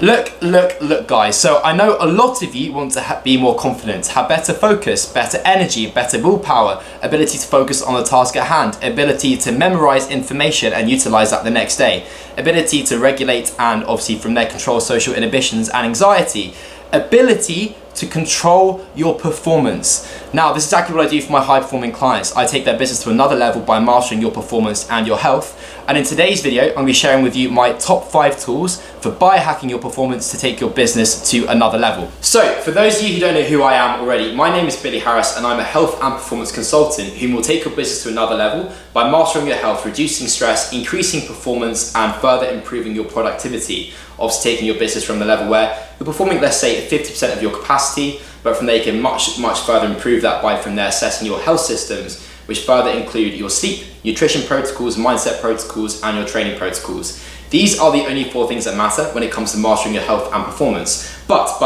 Look guys, so I know a lot of you want to be more confident, have better focus, better energy, better willpower, ability to focus on the task at hand, ability to memorize information and utilize that the next day, ability to regulate and obviously from there control social inhibitions and anxiety, ability to control your performance. Now, this is exactly what I do for my high-performing clients. I take their business to another level by mastering your performance and your health. And in today's video, I'm going to be sharing with you my top 5 tools for biohacking your performance to take your business to another level. So, for those of you who don't know who I am already, my name is Billy Harris and I'm a health and performance consultant who will take your business to another level by mastering your health, reducing stress, increasing performance, and further improving your productivity. Obviously taking your business from the level where you're performing, let's say, at 50% of your capacity, but from there you can much further improve that by from there assessing your health systems, which further include your sleep, nutrition protocols, mindset protocols, and your training protocols. These are the only 4 things that matter when it comes to mastering your health and performance. But,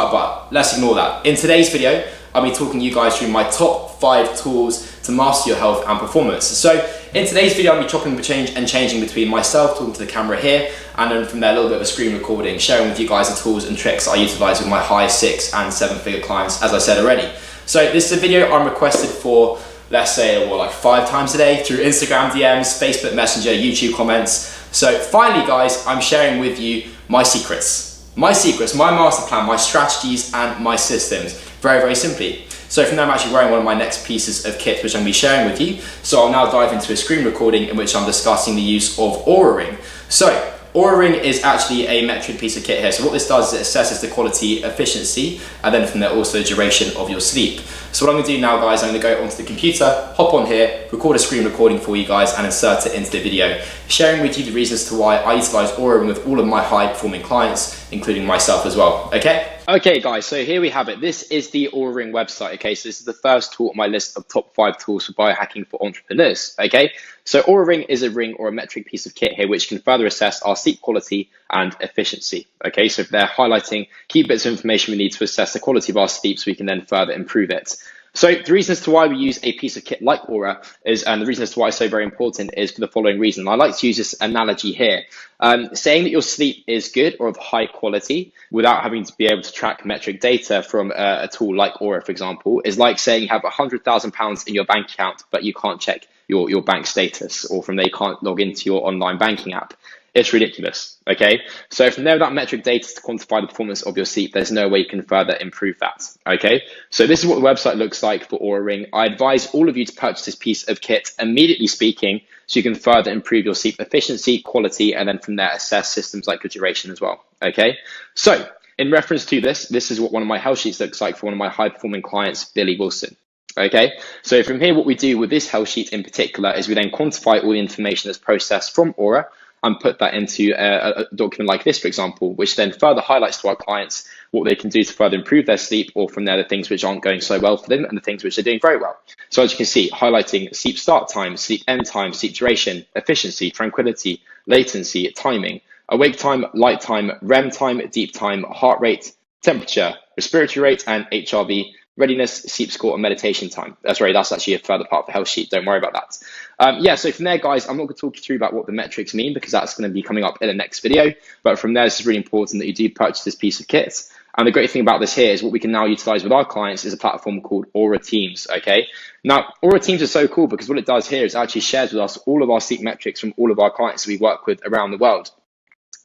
let's ignore that. In today's video, I'll be talking you guys through my top 5 tools to master your health and performance. So in today's video, I'll be chopping and changing between myself talking to the camera here, and then from there a little bit of a screen recording, sharing with you guys the tools and tricks I utilize with my high 6 and 7-figure clients, as I said already. So this is a video I'm requested for, let's say, like 5 times a day through Instagram DMs, Facebook Messenger, YouTube comments. So finally guys, I'm sharing with you my secrets, my master plan, my strategies and my systems, very simply. So from there I'm actually wearing one of my next pieces of kit which I'm going to be sharing with you. So I'll now dive into a screen recording in which I'm discussing the use of Oura Ring. So Oura Ring is actually a metric piece of kit here. So what this does is it assesses the quality, efficiency, and then from there also the duration of your sleep. So what I'm going to do now guys, I'm going to go onto the computer, hop on here, record a screen recording for you guys and insert it into the video, sharing with you the reasons to why I utilize Oura Ring with all of my high performing clients, including myself as well, okay? Okay guys, so here we have it. This is the Oura Ring website, okay? So this is the first tool on my list of top 5 tools for biohacking for entrepreneurs, okay? So Oura Ring is a ring or a metric piece of kit here which can further assess our sleep quality and efficiency, okay? So they're highlighting key bits of information we need to assess the quality of our sleep so we can then further improve it. So the reason as to why we use a piece of kit like Oura is, and the reason as to why it's so very important is for the following reason. I like to use this analogy here. Saying that your sleep is good or of high quality without having to be able to track metric data from a tool like Oura, for example, is like saying you have £100,000 in your bank account, but you can't check your bank status, or from there you can't log into your online banking app. It's ridiculous, okay? So from there, without metric data to quantify the performance of your sleep, there's no way you can further improve that, okay? So this is what the website looks like for Oura Ring. I advise all of you to purchase this piece of kit, immediately speaking, so you can further improve your sleep efficiency, quality, and then from there assess systems like your duration as well, okay? So in reference to this is what one of my health sheets looks like for one of my high-performing clients, Billy Wilson. Okay, so from here, what we do with this health sheet in particular is we then quantify all the information that's processed from Oura and put that into a document like this, for example, which then further highlights to our clients what they can do to further improve their sleep, or from there, the things which aren't going so well for them and the things which are doing very well. So as you can see, highlighting sleep start time, sleep end time, sleep duration, efficiency, tranquility, latency, timing, awake time, light time, REM time, deep time, heart rate, temperature, respiratory rate, and HRV, readiness, sleep score, and meditation time. That's actually a further part of the health sheet. Don't worry about that. So from there, guys, I'm not going to talk you through about what the metrics mean because that's going to be coming up in the next video. But from there, it's really important that you do purchase this piece of kit. And the great thing about this here is what we can now utilize with our clients is a platform called Oura Teams, okay? Now, Oura Teams is so cool because what it does here is actually shares with us all of our sleep metrics from all of our clients that we work with around the world.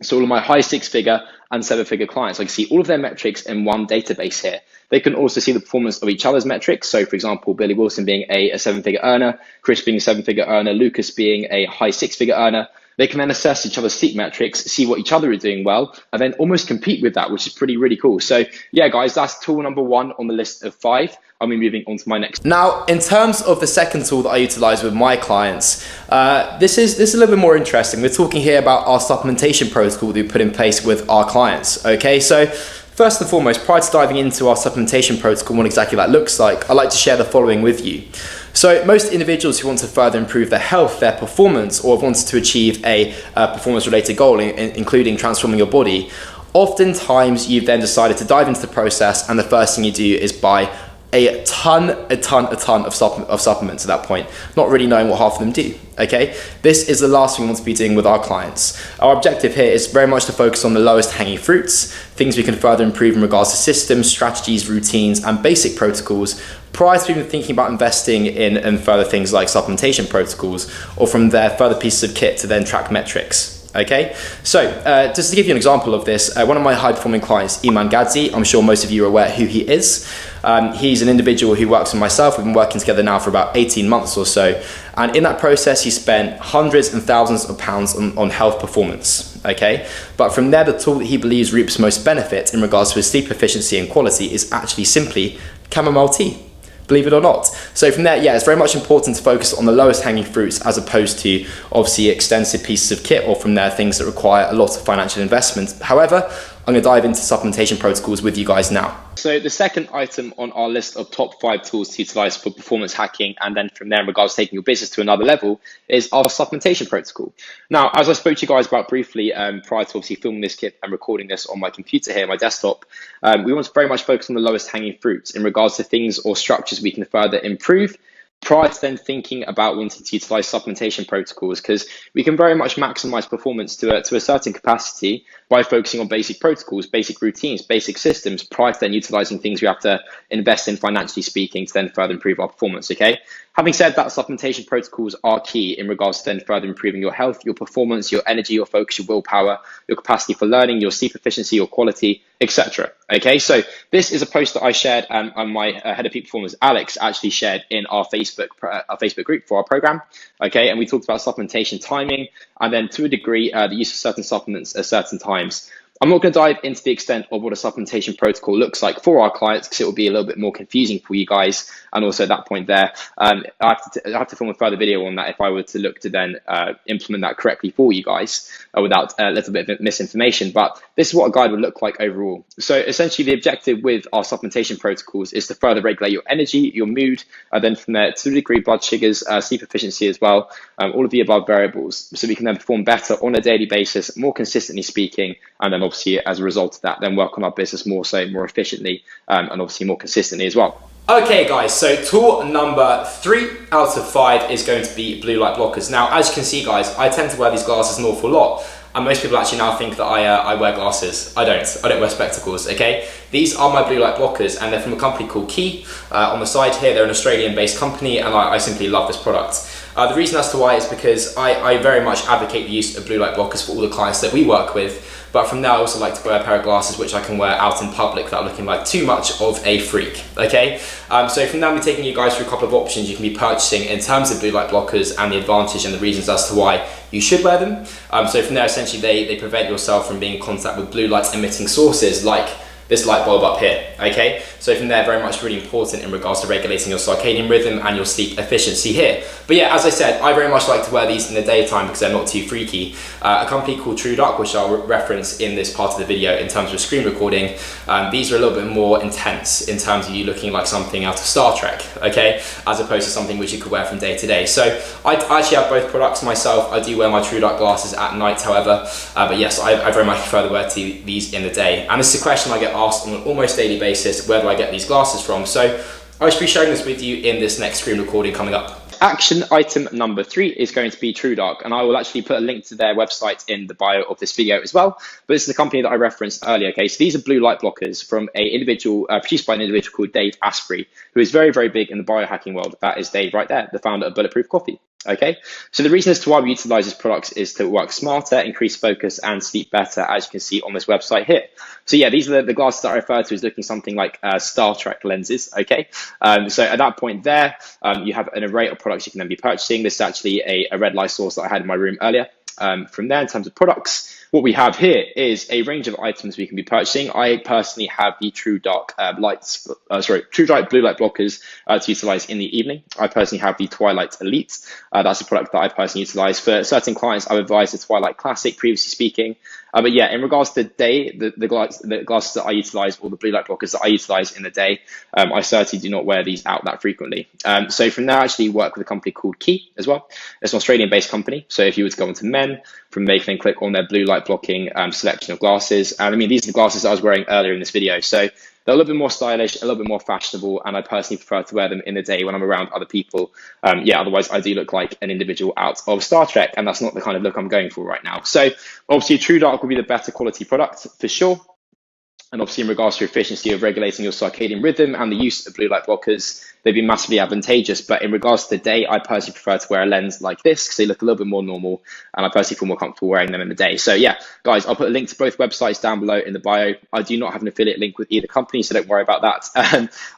So all of my high 6-figure and 7-figure clients, I can see all of their metrics in one database here. They can also see the performance of each other's metrics. So for example, Billy Wilson being a 7-figure earner, Chris being a 7-figure earner, Lucas being a high 6-figure earner. They can then assess each other's sleep metrics, see what each other are doing well, and then almost compete with that, which is really cool. So yeah, guys, that's tool number 1 on the list of 5. I'll be moving on to my next. Now, in terms of the second tool that I utilize with my clients, this is a little bit more interesting. We're talking here about our supplementation protocol that we put in place with our clients. Okay, so first and foremost, prior to diving into our supplementation protocol and what exactly that looks like, I'd like to share the following with you. So most individuals who want to further improve their health, their performance, or have wanted to achieve a performance-related goal, including transforming your body, oftentimes you've then decided to dive into the process and the first thing you do is buy a ton of supplements at that point, not really knowing what half of them do. Okay, this is the last thing we want to be doing with our clients. Our objective here is very much to focus on the lowest hanging fruits, things we can further improve in regards to systems, strategies, routines, and basic protocols prior to even thinking about investing in further things like supplementation protocols, or from there further pieces of kit to then track metrics. Okay, so just to give you an example of this, one of my high performing clients, Iman Gadzi, I'm sure most of you are aware who he is. He's an individual who works with myself. We've been working together now for about 18 months or so. And in that process, he spent hundreds and thousands of pounds on health performance. Okay, but from there, the tool that he believes reaps most benefit in regards to his sleep efficiency and quality is actually simply chamomile tea. Believe it or not. So from there, yeah, it's very much important to focus on the lowest hanging fruits as opposed to obviously extensive pieces of kit, or from there things that require a lot of financial investment. However, I'm going to dive into supplementation protocols with you guys now. So the second item on our list of top 5 tools to utilize for performance hacking, and then from there in regards to taking your business to another level, is our supplementation protocol. Now, as I spoke to you guys about briefly prior to obviously filming this clip and recording this on my computer here, my desktop, we want to very much focus on the lowest hanging fruits in regards to things or structures we can further improve prior to then thinking about wanting to utilize supplementation protocols, because we can very much maximize performance to a certain capacity by focusing on basic protocols, basic routines, basic systems, prior to then utilizing things we have to invest in financially speaking to then further improve our performance. Okay. Having said that, supplementation protocols are key in regards to then further improving your health, your performance, your energy, your focus, your willpower, your capacity for learning, your sleep efficiency, your quality, etc. Okay, so this is a post that I shared, and my head of peak performance, Alex, actually shared in our Facebook group for our program. Okay, and we talked about supplementation timing, and then to a degree, the use of certain supplements at certain times. I'm not going to dive into the extent of what a supplementation protocol looks like for our clients, because it will be a little bit more confusing for you guys. And also at that point there, I have to film a further video on that if I were to look to then implement that correctly for you guys without a little bit of misinformation. But this is what a guide would look like overall. So essentially the objective with our supplementation protocols is to further regulate your energy, your mood, then from there to a degree blood sugars, sleep efficiency as well, all of the above variables. So we can then perform better on a daily basis, more consistently speaking, and then obviously as a result of that, then work on our business more efficiently, and obviously more consistently as well. Okay guys, so tool number 3 out of 5 is going to be blue light blockers. Now, as you can see guys, I tend to wear these glasses an awful lot. And most people actually now think that I wear glasses. I don't wear spectacles, okay? These are my blue light blockers, and they're from a company called Key. On the side here, they're an Australian-based company, and I simply love this product. The reason as to why is because I very much advocate the use of blue light blockers for all the clients that we work with. But from there, I also like to wear a pair of glasses which I can wear out in public without looking like too much of a freak, okay? So from now, I'm taking you guys through a couple of options you can be purchasing in terms of blue light blockers and the advantage and the reasons as to why you should wear them. So from there, essentially, they prevent yourself from being in contact with blue light emitting sources like this light bulb up here, okay? So from there, very much really important in regards to regulating your circadian rhythm and your sleep efficiency here. But yeah, as I said, I very much like to wear these in the daytime because they're not too freaky. A company called TrueDark, which I'll reference in this part of the video in terms of screen recording, these are a little bit more intense in terms of you looking like something out of Star Trek, okay? As opposed to something which you could wear from day to day. So I actually have both products myself. I do wear my TrueDark glasses at night, however, but yes, I very much prefer to wear these in the day. And this is a question I get asked on an almost daily basis: where do I get these glasses from? So I should be sharing this with you in this next screen recording coming up. Action item number 3 is going to be TrueDark, and I will actually put a link to their website in the bio of this video as well. But this is the company that I referenced earlier. Okay, so these are blue light blockers from an individual produced by an individual called Dave Asprey, who is very, very big in the biohacking world. That is Dave right there, the founder of Bulletproof Coffee. Okay, so the reason as to why we utilize these products is to work smarter, increase focus, and sleep better, as you can see on this website here. So yeah, these are the glasses that I refer to as looking something like Star Trek lenses. Okay, so at that point there, you have an array of products you can then be purchasing. This is actually a red light source that I had in my room earlier. From there, in terms of products, what we have here is a range of items we can be purchasing. I personally have the TrueDark TrueDark blue light blockers to utilize in the evening. I personally have the Twilight Elite. That's a product that I personally utilize. For certain clients, I would advise the Twilight Classic, previously speaking. But yeah, in regards to the day, the glasses that I utilize, or the blue light blockers that I utilize in the day, I certainly do not wear these out that frequently. So from there, I actually work with a company called Key as well. It's an Australian-based company. So if you were to go into Men, from there you can click on their blue light blocking selection of glasses. And I mean, these are the glasses that I was wearing earlier in this video. So They're a little bit more stylish, a little bit more fashionable, and I personally prefer to wear them in the day when I'm around other people. Yeah, otherwise I do look like an individual out of Star Trek, and that's not the kind of look I'm going for right now. So obviously True Dark will be the better quality product for sure. And obviously in regards to efficiency of regulating your circadian rhythm and the use of blue light blockers, they'd be massively advantageous. But in regards to the day, I personally prefer to wear a lens like this because they look a little bit more normal, and I personally feel more comfortable wearing them in the day. So yeah, guys, I'll put a link to both websites down below in the bio. I do not have an affiliate link with either company, so don't worry about that.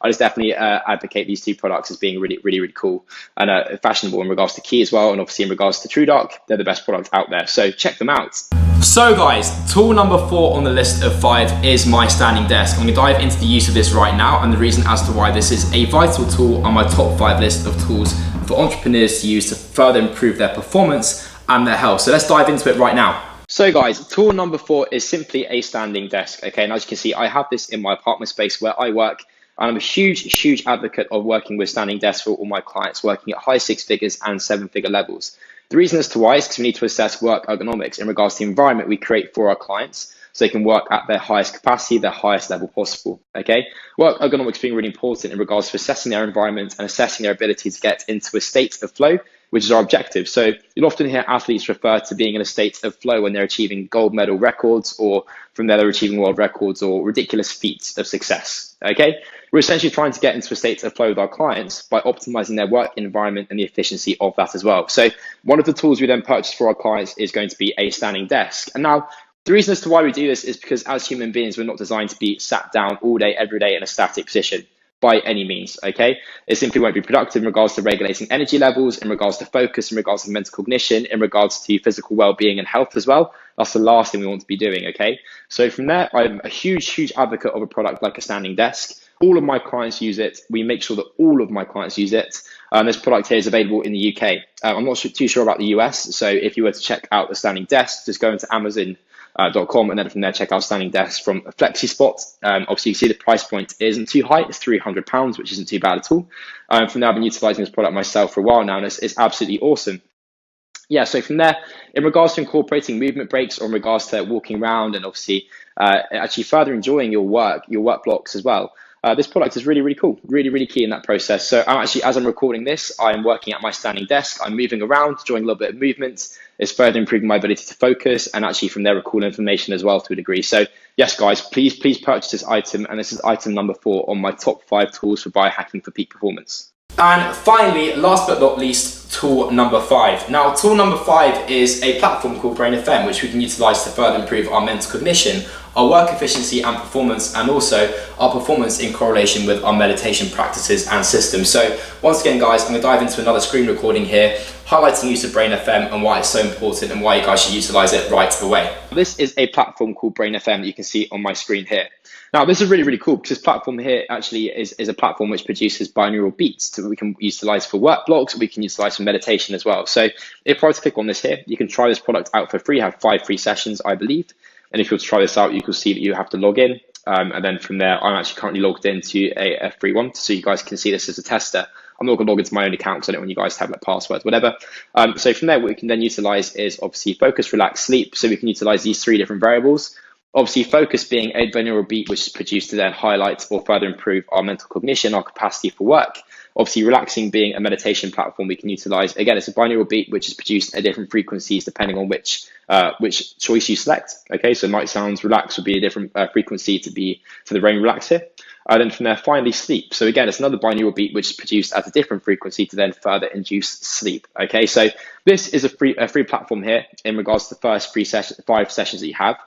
I just definitely advocate these two products as being really cool and fashionable in regards to Key as well. And obviously in regards to True Dark, they're the best product out there. So check them out. So guys, tool number 4 on the list of 5 is my standing desk. I'm going to dive into the use of this right now and the reason as to why this is a vital tool on my top 5 list of tools for entrepreneurs to use to further improve their performance and their health. So let's dive into it right now. So guys, tool number 4 is simply a standing desk. Okay, and as you can see, I have this in my apartment space where I work. And I'm a huge advocate of working with standing desks for all my clients working at high 6 figures and 7-figure levels. The reason as to why is because we need to assess work ergonomics in regards to the environment we create for our clients so they can work at their highest capacity, their highest level possible, okay? Work ergonomics being really important in regards to assessing their environment and assessing their ability to get into a state of flow, which is our objective. So you'll often hear athletes refer to being in a state of flow when they're achieving gold medal records, or from there they're achieving world records or ridiculous feats of success, okay? We're essentially trying to get into a state of flow with our clients by optimizing their work environment and the efficiency of that as well. So one of the tools we then purchase for our clients is going to be a standing desk. And now the reason as to why we do this is because as human beings, we're not designed to be sat down all day, every day in a static position by any means, okay? It simply won't be productive in regards to regulating energy levels, in regards to focus, in regards to mental cognition, in regards to physical well-being and health as well. That's the last thing we want to be doing, okay? So from there, I'm a huge advocate of a product like a standing desk. All of my clients use it. We make sure that all of my clients use it. This product here is available in the UK. I'm not too sure about the US. So if you were to check out the standing desk, just go into Amazon.com and then from there check out standing desk from a FlexiSpot. Obviously you see the price point isn't too high, it's £300, which isn't too bad at all. From there I've been utilizing this product myself for a while now, and it's absolutely awesome. Yeah, so from there, in regards to incorporating movement breaks or in regards to walking around and obviously actually further enjoying your work blocks as well, this product is really cool, really key in that process. So I'm actually, as I'm recording this, I'm working at my standing desk. I'm moving around, enjoying a little bit of movement. It's further improving my ability to focus and actually from there recall information as well to a degree. So yes, guys, please purchase this item. And this is item number 4 on my top 5 tools for biohacking for peak performance. And finally, last but not least, tool number 5. Now, tool number 5 is a platform called Brain FM, which we can utilize to further improve our mental cognition, our work efficiency and performance, and also our performance in correlation with our meditation practices and systems. So once again, guys, I'm gonna dive into another screen recording here, highlighting the use of Brain FM and why it's so important and why you guys should utilize it right away. This is a platform called Brain FM that you can see on my screen here. Now, this is really cool because this platform here actually is a platform which produces binaural beats that we can utilize for work blocks, we can utilize for meditation as well. So if I were to click on this here, you can try this product out for free. I have 5 free sessions, I believe. And if you were to try this out, you can see that you have to log in. And then from there, I'm actually currently logged into a free one. So you guys can see this as a tester. I'm not going to log into my own account because I don't want you guys to have like passwords, whatever. So from there, what we can then utilize is obviously focus, relax, sleep. So we can utilize these 3 different variables. Obviously, focus being a binaural beat, which is produced to then highlight or further improve our mental cognition, our capacity for work. Obviously, relaxing being a meditation platform we can utilize. Again, it's a binaural beat, which is produced at different frequencies depending on which choice you select. Okay, so night sounds relax would be a different frequency to the brain relax here. Then from there, finally, sleep. So again, it's another binaural beat which is produced at a different frequency to then further induce sleep. Okay, so this is a free platform here in regards to the first 5 sessions that you have.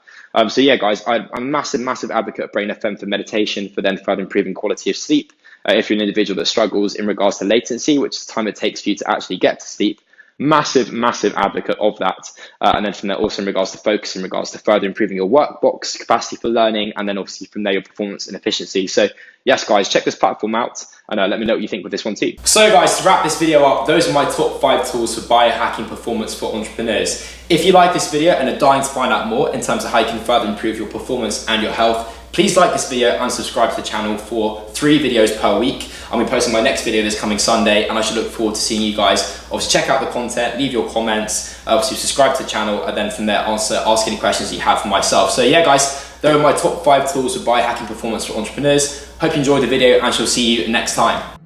So yeah, guys, I'm a massive advocate of Brain FM for meditation, for then further improving quality of sleep. If you're an individual that struggles in regards to latency, which is the time it takes for you to actually get to sleep, massive advocate of that. And then from there, also in regards to focus, in regards to further improving your work box, capacity for learning, and then obviously from there, your performance and efficiency. So yes, guys, check this platform out and let me know what you think with this one too. So guys, to wrap this video up, those are my top 5 tools for biohacking performance for entrepreneurs. If you like this video and are dying to find out more in terms of how you can further improve your performance and your health, please like this video and subscribe to the channel for 3 videos per week. I'll be posting my next video this coming Sunday, and I should look forward to seeing you guys. Obviously check out the content, leave your comments, obviously subscribe to the channel, and then from there ask any questions you have for myself. So yeah, guys, Those are my top 5 tools for biohacking performance for entrepreneurs. Hope you enjoyed the video and shall see you next time.